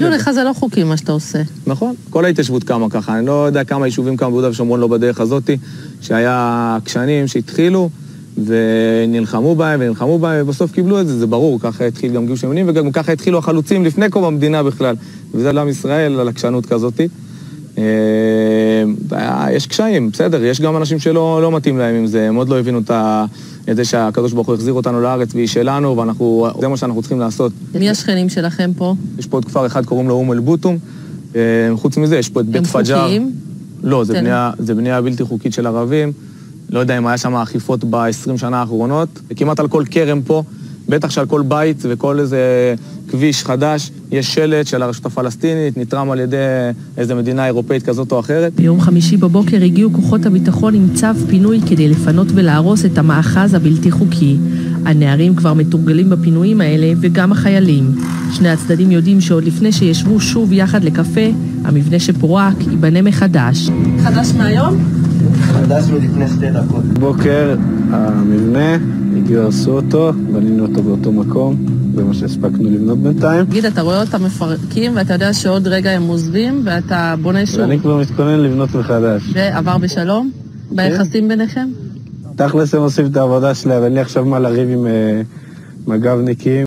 לך זה לא חוקי מה שאתה עושה. נכון, כל ההתיישבות קמה ככה, אני לא יודע כמה יישובים קמה ביהודה ושומרון לא בדרך הזאת, שהיה עקשנים שהתחילו ונלחמו בהם ובסוף קיבלו את זה, זה ברור, ככה התחיל גם גיוס המונים וגם ככה התחילו החלוצים לפני קום המדינה בכלל, וזה לעם ישראל על עקשנות כזאת. יש קשיים, בסדר, יש גם אנשים שלא מתאים להם עם זה, הם עוד לא הבינו את זה שהקדוש ברוך הוא החזיר אותנו לארץ והיא שלנו, וזה מה שאנחנו צריכים לעשות. מי השכנים שלכם פה? יש פה עוד כפר אחד, קוראים לו אל בוטום. חוץ מזה, יש פה את בית פג'ר. הם חוקיים? לא, זה בנייה בלתי חוקית של ערבים. לא יודע אם היה שם אכיפות ב-20 שנה האחרונות. כמעט על כל קרם פה, בטח שעל כל בית וכל איזה כביש חדש, יש שלט של הרשות הפלסטינית, נתרם על ידי איזו מדינה אירופאית כזאת או אחרת. ביום חמישי בבוקר הגיעו כוחות הביטחון עם צו פינוי כדי לפנות ולהרוס את המאחז הבלתי חוקי. הנערים כבר מתורגלים בפינויים האלה וגם החיילים. שני הצדדים יודעים שעוד לפני שישבו שוב יחד לקפה, המבנה שפורק ייבנה מחדש. חדש מהיום? חדש מלפני 2 דקות. בוקר המבנה, הגיעו הרסו אותו, בנינו אותו באותו מקום, זה מה שהספקנו לבנות בינתיים. תגיד, אתה רואה אותם מפרקים ואתה יודע שעוד רגע הם עוזבים ואתה בונה שוב. ואני כבר מתכונן לבנות מחדש. ועבר בשלום? ביחסים ביניכם? תכלס הם עושים את העבודה שלהם, אין לי עכשיו מה לריב עם מג"בניקים.